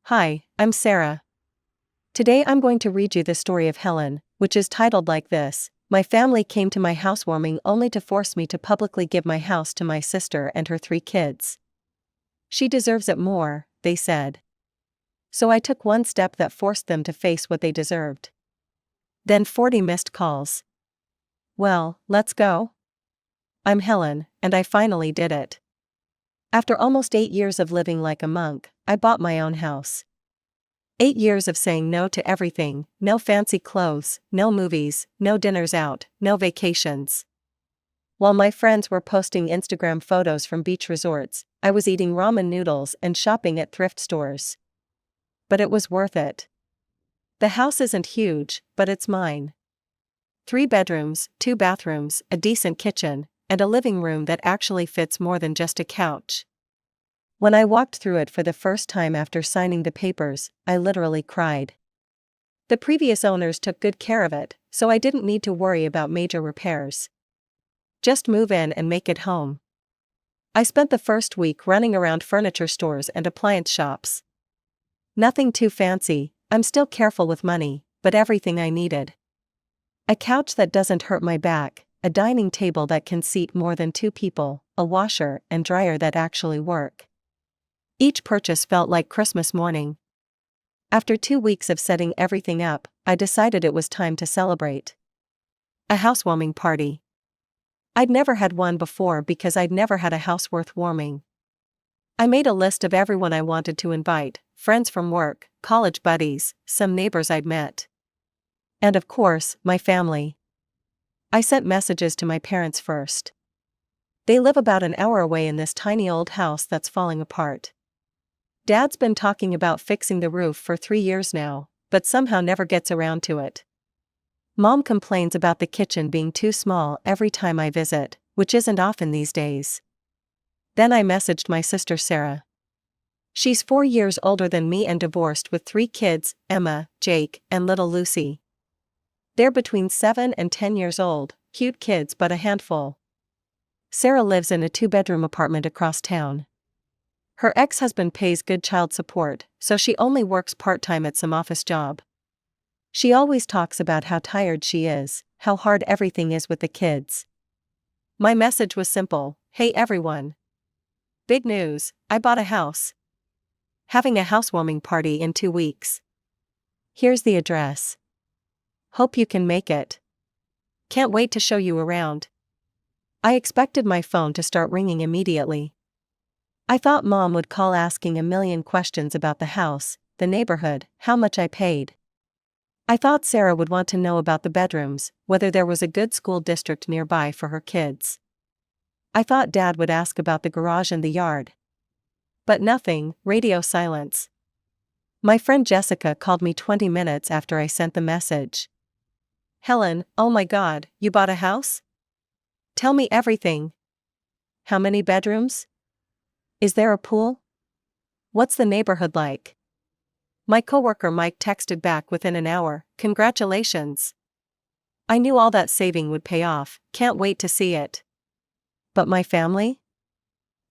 Hi, I'm Sarah. Today I'm going to read you the story of Helen, which is titled like this: My family came to my housewarming only to force me to publicly give my house to my sister and her 3 kids. She deserves it more, they said. So I took one step that forced them to face what they deserved. Then 40 missed calls. Well, let's go. I'm Helen, and I finally did it. After almost 8 years of living like a monk, I bought my own house. 8 years of saying no to everything: no fancy clothes, no movies, no dinners out, no vacations. While my friends were posting Instagram photos from beach resorts, I was eating ramen noodles and shopping at thrift stores. But it was worth it. The house isn't huge, but it's mine. 3 bedrooms, 2 bathrooms, a decent kitchen, and a living room that actually fits more than just a couch. When I walked through it for the first time after signing the papers, I literally cried. The previous owners took good care of it, so I didn't need to worry about major repairs. Just move in and make it home. I spent the first week running around furniture stores and appliance shops. Nothing too fancy, I'm still careful with money, but everything I needed. A couch that doesn't hurt my back, a dining table that can seat more than 2 people, a washer and dryer that actually work. Each purchase felt like Christmas morning. After 2 weeks of setting everything up, I decided it was time to celebrate. A housewarming party. I'd never had one before because I'd never had a house worth warming. I made a list of everyone I wanted to invite: friends from work, college buddies, some neighbors I'd met. And of course, my family. I sent messages to my parents first. They live about an hour away in this tiny old house that's falling apart. Dad's been talking about fixing the roof for 3 years now, but somehow never gets around to it. Mom complains about the kitchen being too small every time I visit, which isn't often these days. Then I messaged my sister Sarah. She's 4 years older than me and divorced with 3 kids: Emma, Jake, and little Lucy. They're between 7 and 10 years old, cute kids but a handful. Sarah lives in a 2-bedroom apartment across town. Her ex-husband pays good child support, so she only works part-time at some office job. She always talks about how tired she is, how hard everything is with the kids. My message was simple: hey everyone. Big news, I bought a house. Having a housewarming party in 2 weeks. Here's the address. Hope you can make it. Can't wait to show you around. I expected my phone to start ringing immediately. I thought Mom would call asking a million questions about the house, the neighborhood, how much I paid. I thought Sarah would want to know about the bedrooms, whether there was a good school district nearby for her kids. I thought Dad would ask about the garage and the yard. But nothing, radio silence. My friend Jessica called me 20 minutes after I sent the message. Helen, oh my God, you bought a house? Tell me everything. How many bedrooms? Is there a pool? What's the neighborhood like? My coworker Mike texted back within an hour: congratulations. I knew all that saving would pay off, can't wait to see it. But my family?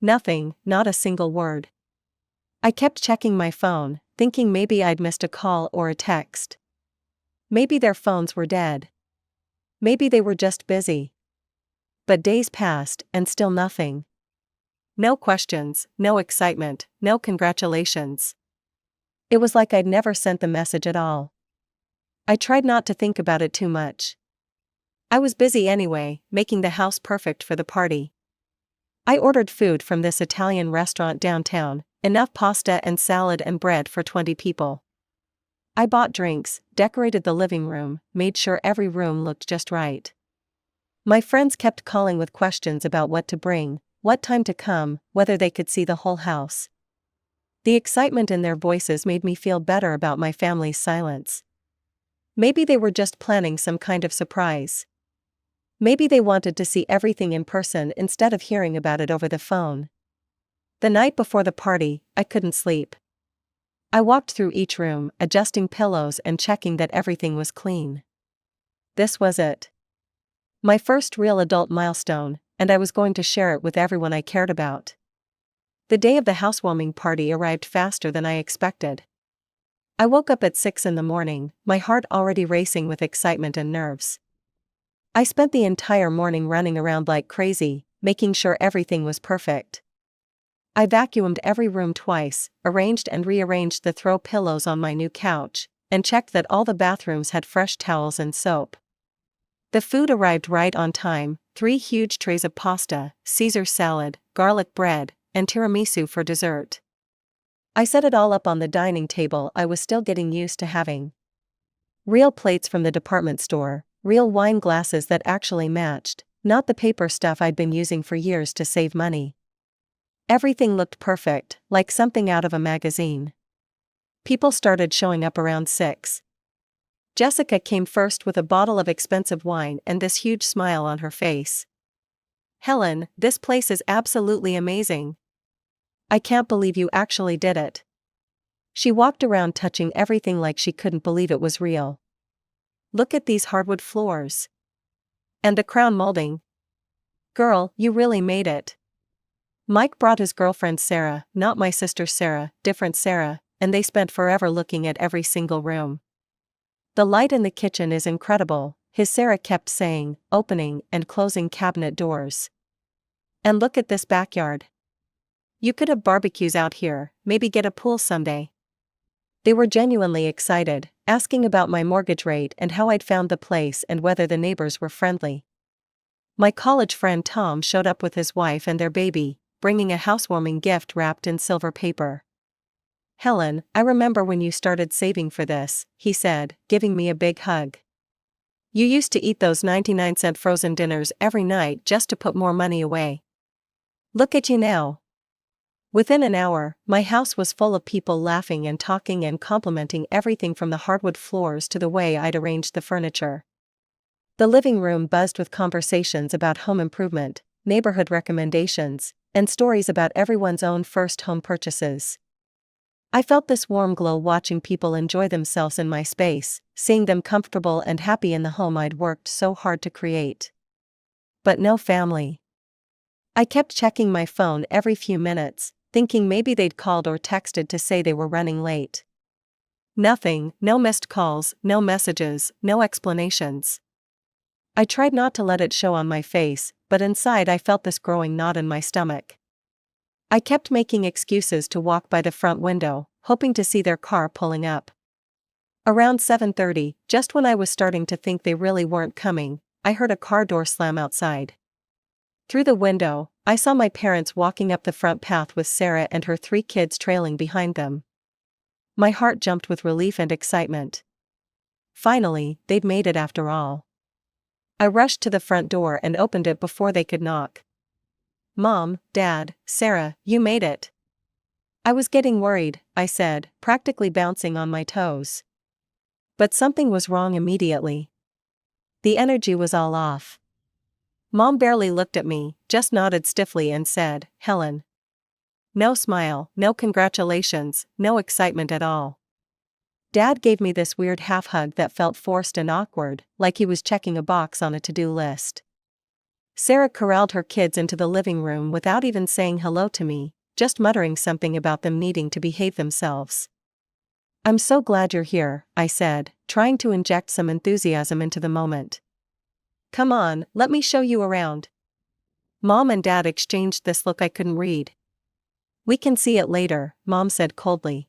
Nothing, not a single word. I kept checking my phone, thinking maybe I'd missed a call or a text. Maybe their phones were dead. Maybe they were just busy. But days passed, and still nothing. No questions, no excitement, no congratulations. It was like I'd never sent the message at all. I tried not to think about it too much. I was busy anyway, making the house perfect for the party. I ordered food from this Italian restaurant downtown, enough pasta and salad and bread for 20 people. I bought drinks, decorated the living room, made sure every room looked just right. My friends kept calling with questions about what to bring, what time to come, whether they could see the whole house. The excitement in their voices made me feel better about my family's silence. Maybe they were just planning some kind of surprise. Maybe they wanted to see everything in person instead of hearing about it over the phone. The night before the party, I couldn't sleep. I walked through each room, adjusting pillows and checking that everything was clean. This was it. My first real adult milestone, and I was going to share it with everyone I cared about. The day of the housewarming party arrived faster than I expected. I woke up at 6 in the morning, my heart already racing with excitement and nerves. I spent the entire morning running around like crazy, making sure everything was perfect. I vacuumed every room twice, arranged and rearranged the throw pillows on my new couch, and checked that all the bathrooms had fresh towels and soap. The food arrived right on time, 3 huge trays of pasta, Caesar salad, garlic bread, and tiramisu for dessert. I set it all up on the dining table. I was still getting used to having real plates from the department store, real wine glasses that actually matched, not the paper stuff I'd been using for years to save money. Everything looked perfect, like something out of a magazine. People started showing up around 6. Jessica came first with a bottle of expensive wine and this huge smile on her face. "Helen, this place is absolutely amazing. I can't believe you actually did it." She walked around touching everything like she couldn't believe it was real. "Look at these hardwood floors. And the crown molding. Girl, you really made it." Mike brought his girlfriend Sarah, not my sister Sarah, different Sarah, and they spent forever looking at every single room. "The light in the kitchen is incredible," his Sarah kept saying, opening and closing cabinet doors. "And look at this backyard. You could have barbecues out here, maybe get a pool someday." They were genuinely excited, asking about my mortgage rate and how I'd found the place and whether the neighbors were friendly. My college friend Tom showed up with his wife and their baby, bringing a housewarming gift wrapped in silver paper. "Helen, I remember when you started saving for this," he said, giving me a big hug. "You used to eat those 99-cent frozen dinners every night just to put more money away. Look at you now." Within an hour, my house was full of people laughing and talking and complimenting everything from the hardwood floors to the way I'd arranged the furniture. The living room buzzed with conversations about home improvement, neighborhood recommendations, and stories about everyone's own first home purchases. I felt this warm glow watching people enjoy themselves in my space, seeing them comfortable and happy in the home I'd worked so hard to create. But no family. I kept checking my phone every few minutes, thinking maybe they'd called or texted to say they were running late. Nothing, no missed calls, no messages, no explanations. I tried not to let it show on my face, but inside I felt this growing knot in my stomach. I kept making excuses to walk by the front window, hoping to see their car pulling up. Around 7:30, just when I was starting to think they really weren't coming, I heard a car door slam outside. Through the window, I saw my parents walking up the front path with Sarah and her 3 kids trailing behind them. My heart jumped with relief and excitement. Finally, they'd made it after all. I rushed to the front door and opened it before they could knock. "Mom, Dad, Sarah, you made it." I was getting worried, I said, practically bouncing on my toes. But something was wrong immediately. The energy was all off. Mom barely looked at me, just nodded stiffly and said, "Helen." No smile, no congratulations, no excitement at all. Dad gave me this weird half hug that felt forced and awkward, like he was checking a box on a to-do list. Sarah corralled her kids into the living room without even saying hello to me, just muttering something about them needing to behave themselves. "I'm so glad you're here," I said, trying to inject some enthusiasm into the moment. "Come on, let me show you around." Mom and Dad exchanged this look I couldn't read. "We can see it later," Mom said coldly.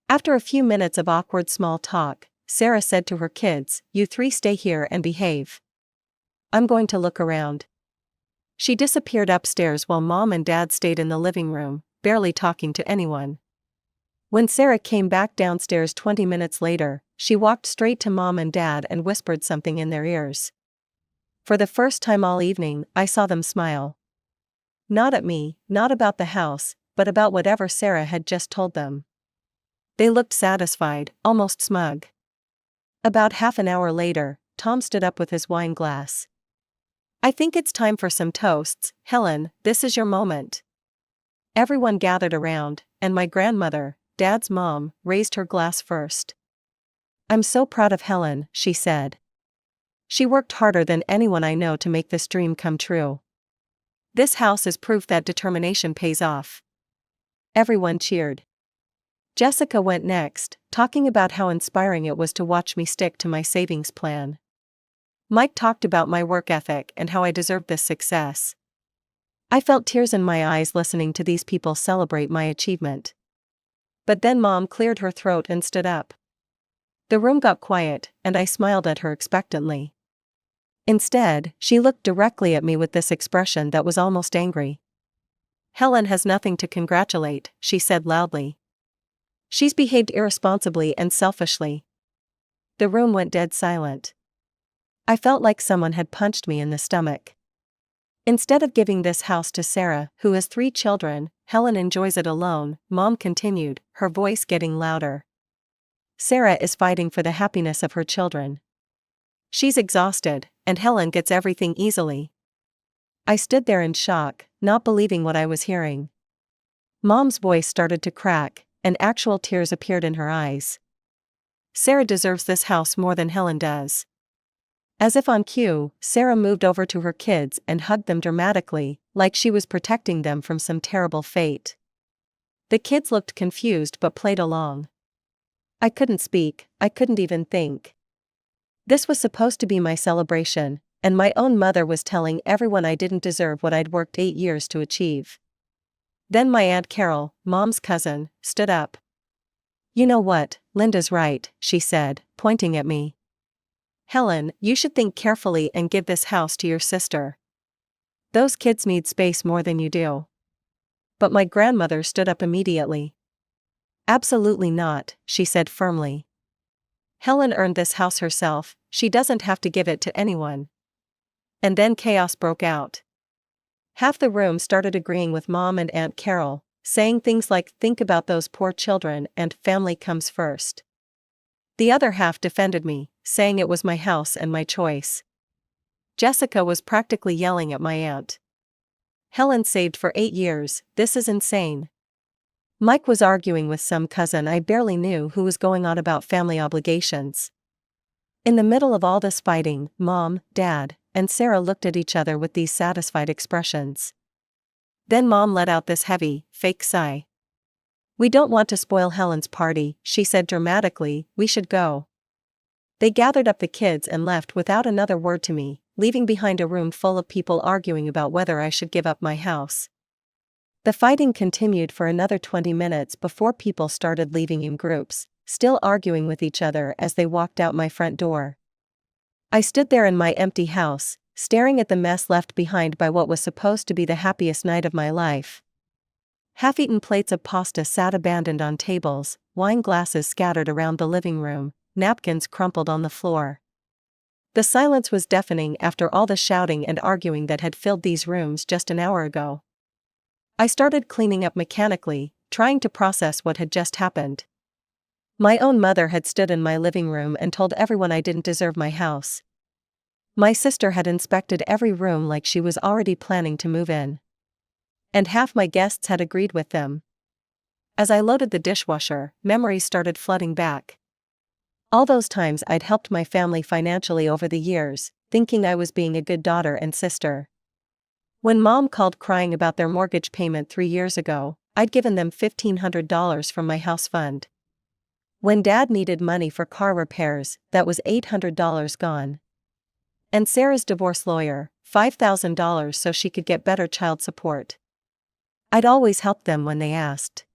After a few minutes of awkward small talk, Sarah said to her kids, "You 3 stay here and behave. I'm going to look around." She disappeared upstairs while Mom and Dad stayed in the living room, barely talking to anyone. When Sarah came back downstairs 20 minutes later, she walked straight to Mom and Dad and whispered something in their ears. For the first time all evening, I saw them smile. Not at me, not about the house, but about whatever Sarah had just told them. They looked satisfied, almost smug. About half an hour later, Tom stood up with his wine glass. "I think it's time for some toasts, Helen, this is your moment." Everyone gathered around, and my grandmother, Dad's mom, raised her glass first. "I'm so proud of Helen," she said. "She worked harder than anyone I know to make this dream come true. This house is proof that determination pays off." Everyone cheered. Jessica went next, talking about how inspiring it was to watch me stick to my savings plan. Mike talked about my work ethic and how I deserved this success. I felt tears in my eyes listening to these people celebrate my achievement. But then Mom cleared her throat and stood up. The room got quiet, and I smiled at her expectantly. Instead, she looked directly at me with this expression that was almost angry. "Helen has nothing to congratulate," she said loudly. "She's behaved irresponsibly and selfishly." The room went dead silent. I felt like someone had punched me in the stomach. "Instead of giving this house to Sarah, who has 3 children, Helen enjoys it alone," Mom continued, her voice getting louder. "Sarah is fighting for the happiness of her children. She's exhausted, and Helen gets everything easily." I stood there in shock, not believing what I was hearing. Mom's voice started to crack, and actual tears appeared in her eyes. "Sarah deserves this house more than Helen does." As if on cue, Sarah moved over to her kids and hugged them dramatically, like she was protecting them from some terrible fate. The kids looked confused but played along. I couldn't speak, I couldn't even think. This was supposed to be my celebration, and my own mother was telling everyone I didn't deserve what I'd worked 8 years to achieve. Then my Aunt Carol, Mom's cousin, stood up. "You know what, Linda's right," she said, pointing at me. "Helen, you should think carefully and give this house to your sister. Those kids need space more than you do." But my grandmother stood up immediately. "Absolutely not," she said firmly. "Helen earned this house herself, she doesn't have to give it to anyone." And then chaos broke out. Half the room started agreeing with Mom and Aunt Carol, saying things like "think about those poor children" and "family comes first." The other half defended me, saying it was my house and my choice. Jessica was practically yelling at my aunt. "Helen saved for 8 years, this is insane." Mike was arguing with some cousin I barely knew who was going on about family obligations. In the middle of all this fighting, Mom, Dad, and Sarah looked at each other with these satisfied expressions. Then Mom let out this heavy, fake sigh. "We don't want to spoil Helen's party," she said dramatically, "we should go." They gathered up the kids and left without another word to me, leaving behind a room full of people arguing about whether I should give up my house. The fighting continued for another 20 minutes before people started leaving in groups, still arguing with each other as they walked out my front door. I stood there in my empty house, staring at the mess left behind by what was supposed to be the happiest night of my life. Half-eaten plates of pasta sat abandoned on tables, wine glasses scattered around the living room, napkins crumpled on the floor. The silence was deafening after all the shouting and arguing that had filled these rooms just an hour ago. I started cleaning up mechanically, trying to process what had just happened. My own mother had stood in my living room and told everyone I didn't deserve my house. My sister had inspected every room like she was already planning to move in. And half my guests had agreed with them. As I loaded the dishwasher, memories started flooding back. All those times I'd helped my family financially over the years, thinking I was being a good daughter and sister. When Mom called crying about their mortgage payment 3 years ago, I'd given them $1,500 from my house fund. When Dad needed money for car repairs, that was $800 gone. And Sarah's divorce lawyer, $5,000 so she could get better child support. I'd always helped them when they asked.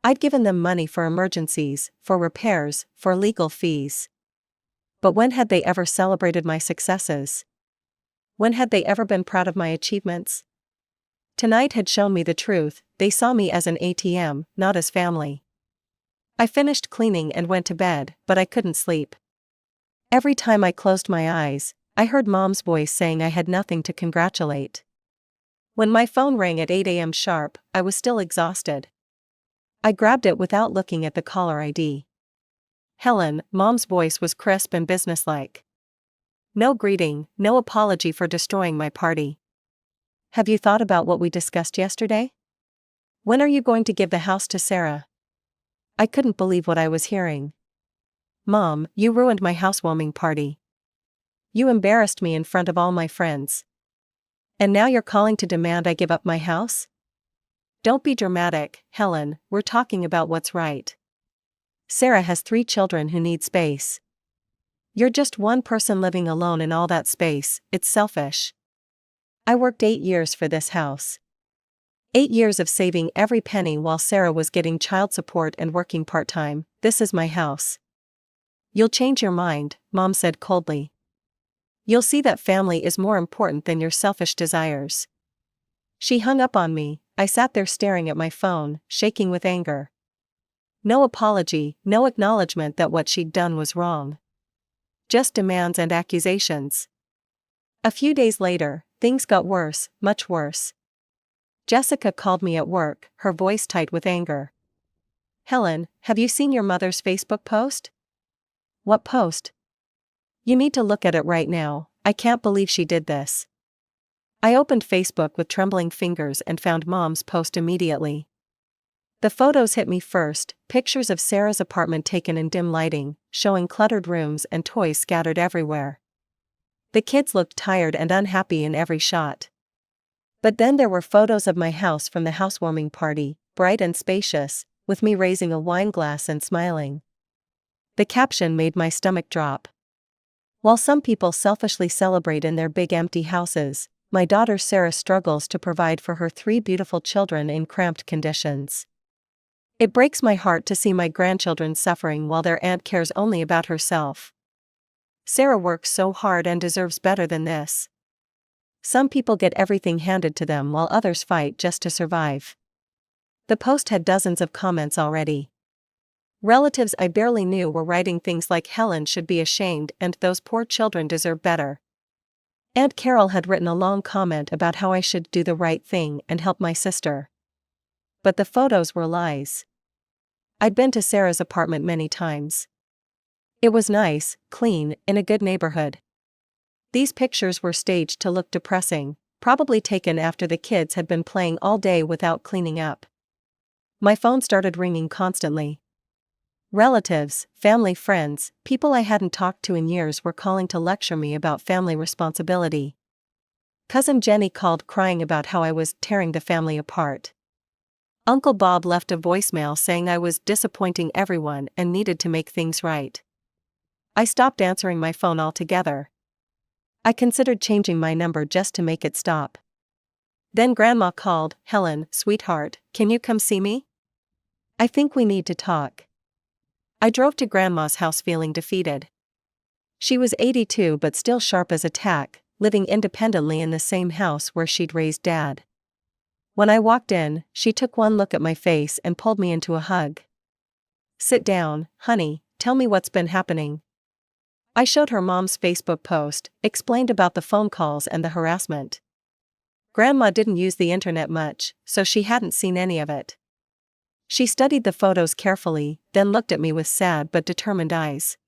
I'd given them money for emergencies, for repairs, for legal fees. But when had they ever celebrated my successes? When had they ever been proud of my achievements? Tonight had shown me the truth, they saw me as an ATM, not as family. I finished cleaning and went to bed, but I couldn't sleep. Every time I closed my eyes, I heard Mom's voice saying I had nothing to congratulate. When my phone rang at 8 a.m. sharp, I was still exhausted. I grabbed it without looking at the caller ID. "Helen," Mom's voice was crisp and businesslike. "No greeting, no apology for destroying my party. Have you thought about what we discussed yesterday? When are you going to give the house to Sarah?" I couldn't believe what I was hearing. "Mom, you ruined my housewarming party. You embarrassed me in front of all my friends. And now you're calling to demand I give up my house?" Don't be dramatic, Helen, we're talking about what's right. Sarah has 3 children who need space. You're just one person living alone in all that space, it's selfish. I worked 8 years for this house. 8 years of saving every penny while Sarah was getting child support and working part-time. This is my house. You'll change your mind, Mom said coldly. You'll see that family is more important than your selfish desires. She hung up on me. I sat there staring at my phone, shaking with anger. No apology, no acknowledgement that what she'd done was wrong. Just demands and accusations. A few days later, things got worse, much worse. Jessica called me at work, her voice tight with anger. Helen, have you seen your mother's Facebook post? What post? You need to look at it right now. I can't believe she did this. I opened Facebook with trembling fingers and found Mom's post immediately. The photos hit me first, pictures of Sarah's apartment taken in dim lighting, showing cluttered rooms and toys scattered everywhere. The kids looked tired and unhappy in every shot. But then there were photos of my house from the housewarming party, bright and spacious, with me raising a wine glass and smiling. The caption made my stomach drop. While some people selfishly celebrate in their big empty houses, my daughter Sarah struggles to provide for her 3 beautiful children in cramped conditions. It breaks my heart to see my grandchildren suffering while their aunt cares only about herself. Sarah works so hard and deserves better than this. Some people get everything handed to them while others fight just to survive. The post had dozens of comments already. Relatives I barely knew were writing things like Helen should be ashamed and those poor children deserve better. Aunt Carol had written a long comment about how I should do the right thing and help my sister. But the photos were lies. I'd been to Sarah's apartment many times. It was nice, clean, in a good neighborhood. These pictures were staged to look depressing, probably taken after the kids had been playing all day without cleaning up. My phone started ringing constantly. Relatives, family friends, people I hadn't talked to in years were calling to lecture me about family responsibility. Cousin Jenny called crying about how I was tearing the family apart. Uncle Bob left a voicemail saying I was disappointing everyone and needed to make things right. I stopped answering my phone altogether. I considered changing my number just to make it stop. Then Grandma called. Helen, sweetheart, can you come see me? I think we need to talk. I drove to Grandma's house feeling defeated. She was 82 but still sharp as a tack, living independently in the same house where she'd raised Dad. When I walked in, she took one look at my face and pulled me into a hug. Sit down, honey, tell me what's been happening. I showed her Mom's Facebook post, explained about the phone calls and the harassment. Grandma didn't use the internet much, so she hadn't seen any of it. She studied the photos carefully, then looked at me with sad but determined eyes.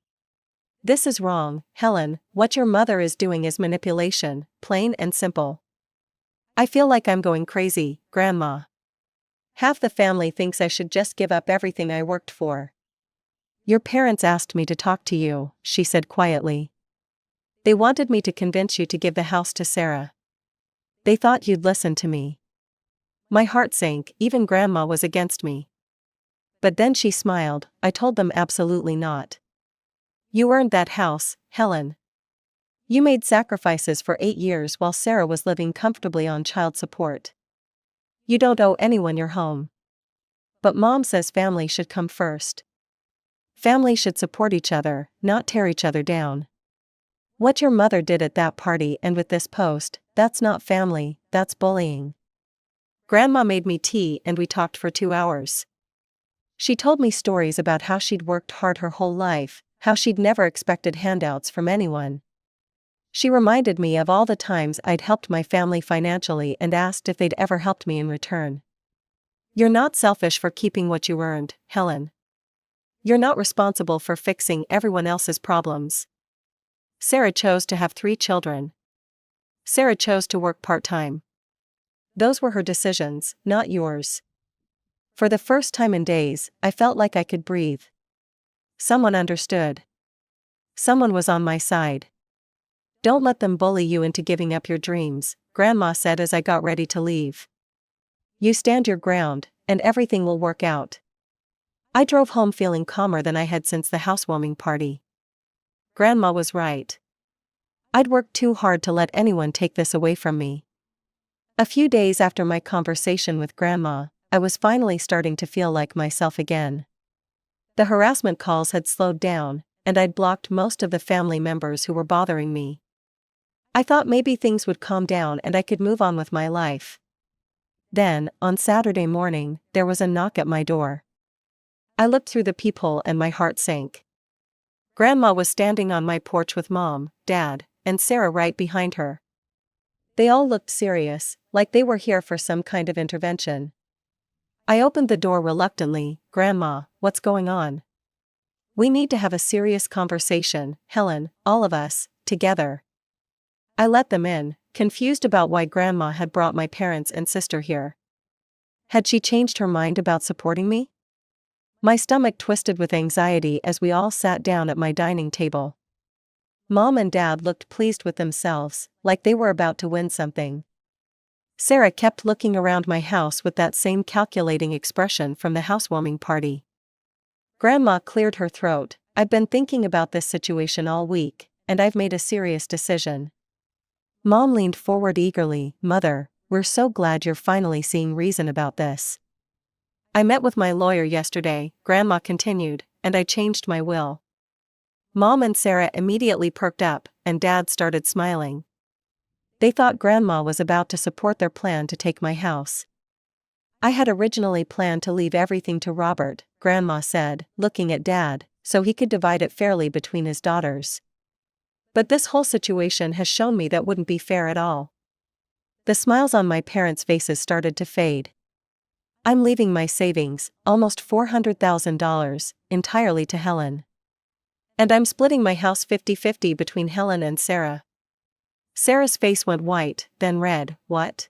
This is wrong, Helen. What your mother is doing is manipulation, plain and simple. I feel like I'm going crazy, Grandma. Half the family thinks I should just give up everything I worked for. Your parents asked me to talk to you, she said quietly. They wanted me to convince you to give the house to Sarah. They thought you'd listen to me. My heart sank. Even Grandma was against me. But then she smiled. I told them absolutely not. You earned that house, Helen. You made sacrifices for 8 years while Sarah was living comfortably on child support. You don't owe anyone your home. But Mom says family should come first. Family should support each other, not tear each other down. What your mother did at that party and with this post, that's not family, that's bullying. Grandma made me tea and we talked for 2 hours. She told me stories about how she'd worked hard her whole life, how she'd never expected handouts from anyone. She reminded me of all the times I'd helped my family financially and asked if they'd ever helped me in return. You're not selfish for keeping what you earned, Helen. You're not responsible for fixing everyone else's problems. Sarah chose to have 3 children. Sarah chose to work part-time. Those were her decisions, not yours. For the first time in days, I felt like I could breathe. Someone understood. Someone was on my side. Don't let them bully you into giving up your dreams, Grandma said as I got ready to leave. You stand your ground, and everything will work out. I drove home feeling calmer than I had since the housewarming party. Grandma was right. I'd worked too hard to let anyone take this away from me. A few days after my conversation with Grandma, I was finally starting to feel like myself again. The harassment calls had slowed down, and I'd blocked most of the family members who were bothering me. I thought maybe things would calm down and I could move on with my life. Then, on Saturday morning, there was a knock at my door. I looked through the peephole and my heart sank. Grandma was standing on my porch with Mom, Dad, and Sarah right behind her. They all looked serious, like they were here for some kind of intervention. I opened the door reluctantly. Grandma, what's going on? We need to have a serious conversation, Helen, all of us, together. I let them in, confused about why Grandma had brought my parents and sister here. Had she changed her mind about supporting me? My stomach twisted with anxiety as we all sat down at my dining table. Mom and Dad looked pleased with themselves, like they were about to win something. Sarah kept looking around my house with that same calculating expression from the housewarming party. Grandma cleared her throat. I've been thinking about this situation all week, and I've made a serious decision. Mom leaned forward eagerly. Mother, we're so glad you're finally seeing reason about this. I met with my lawyer yesterday, Grandma continued, and I changed my will. Mom and Sarah immediately perked up, and Dad started smiling. They thought Grandma was about to support their plan to take my house. I had originally planned to leave everything to Robert, Grandma said, looking at Dad, so he could divide it fairly between his daughters. But this whole situation has shown me that wouldn't be fair at all. The smiles on my parents' faces started to fade. I'm leaving my savings, almost $400,000, entirely to Helen. And I'm splitting my house 50-50 between Helen and Sarah. Sarah's face went white, then red. What?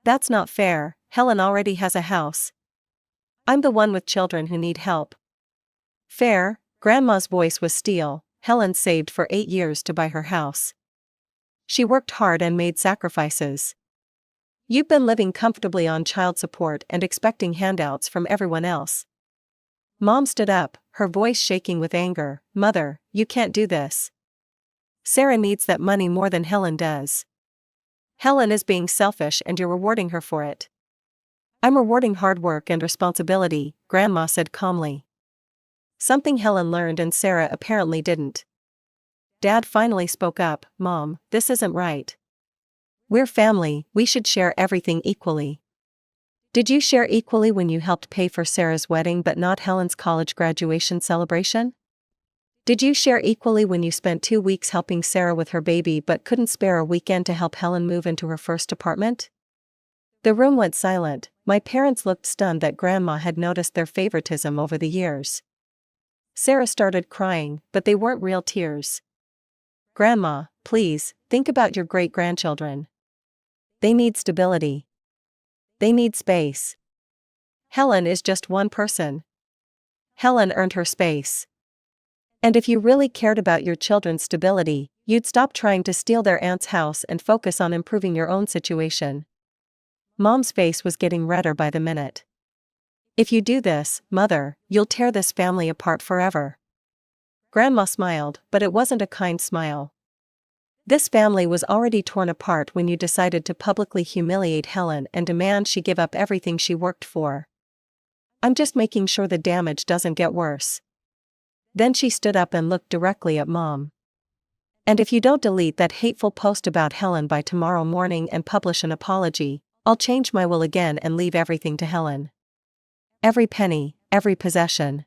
That's not fair, Helen already has a house. I'm the one with children who need help. Fair? Grandma's voice was steel. Helen saved for 8 years to buy her house. She worked hard and made sacrifices. You've been living comfortably on child support and expecting handouts from everyone else. Mom stood up, her voice shaking with anger. Mother, you can't do this. Sarah needs that money more than Helen does. Helen is being selfish and you're rewarding her for it. I'm rewarding hard work and responsibility, Grandma said calmly. Something Helen learned and Sarah apparently didn't. Dad finally spoke up. Mom, this isn't right. We're family, we should share everything equally. Did you share equally when you helped pay for Sarah's wedding but not Helen's college graduation celebration? Did you share equally when you spent 2 weeks helping Sarah with her baby but couldn't spare a weekend to help Helen move into her first apartment? The room went silent. My parents looked stunned that Grandma had noticed their favoritism over the years. Sarah started crying, but they weren't real tears. Grandma, please, think about your great-grandchildren. They need stability. They need space. Helen is just one person. Helen earned her space. And if you really cared about your children's stability, you'd stop trying to steal their aunt's house and focus on improving your own situation. Mom's face was getting redder by the minute. If you do this, Mother, you'll tear this family apart forever. Grandma smiled, but it wasn't a kind smile. This family was already torn apart when you decided to publicly humiliate Helen and demand she give up everything she worked for. I'm just making sure the damage doesn't get worse. Then she stood up and looked directly at Mom. And if you don't delete that hateful post about Helen by tomorrow morning and publish an apology, I'll change my will again and leave everything to Helen. Every penny, every possession.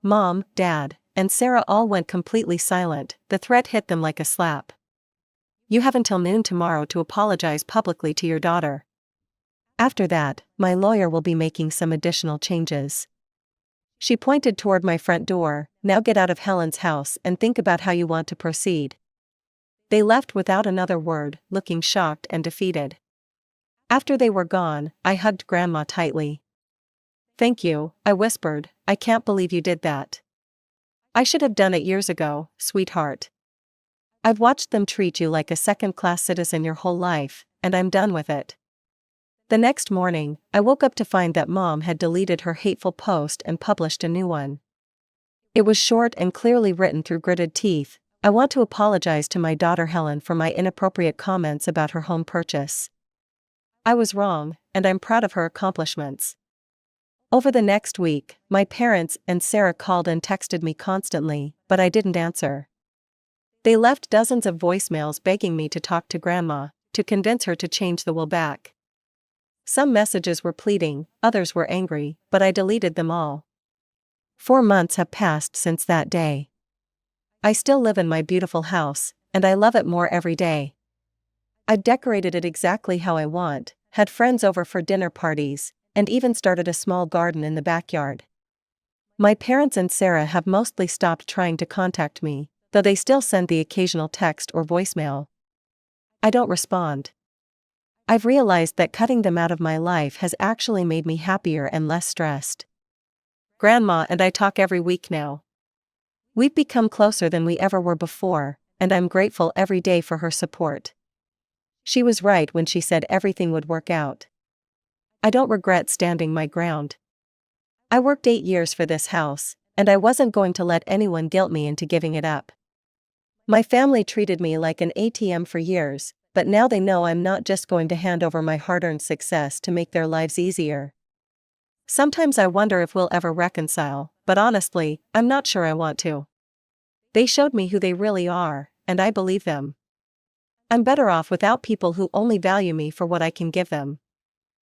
Mom, Dad, and Sarah all went completely silent. The threat hit them like a slap. You have until noon tomorrow to apologize publicly to your daughter. After that, my lawyer will be making some additional changes. She pointed toward my front door. Now get out of Helen's house and think about how you want to proceed. They left without another word, looking shocked and defeated. After they were gone, I hugged Grandma tightly. Thank you, I whispered. I can't believe you did that. I should have done it years ago, sweetheart. I've watched them treat you like a second-class citizen your whole life, and I'm done with it. The next morning, I woke up to find that Mom had deleted her hateful post and published a new one. It was short and clearly written through gritted teeth. "I want to apologize to my daughter Helen for my inappropriate comments about her home purchase. I was wrong, and I'm proud of her accomplishments." Over the next week, my parents and Sarah called and texted me constantly, but I didn't answer. They left dozens of voicemails begging me to talk to Grandma, to convince her to change the will back. Some messages were pleading, others were angry, but I deleted them all. 4 months have passed since that day. I still live in my beautiful house, and I love it more every day. I've decorated it exactly how I want, had friends over for dinner parties, and even started a small garden in the backyard. My parents and Sarah have mostly stopped trying to contact me, though they still send the occasional text or voicemail. I don't respond. I've realized that cutting them out of my life has actually made me happier and less stressed. Grandma and I talk every week now. We've become closer than we ever were before, and I'm grateful every day for her support. She was right when she said everything would work out. I don't regret standing my ground. I worked 8 years for this house, and I wasn't going to let anyone guilt me into giving it up. My family treated me like an ATM for years, but now they know I'm not just going to hand over my hard-earned success to make their lives easier. Sometimes I wonder if we'll ever reconcile, but honestly, I'm not sure I want to. They showed me who they really are, and I believe them. I'm better off without people who only value me for what I can give them.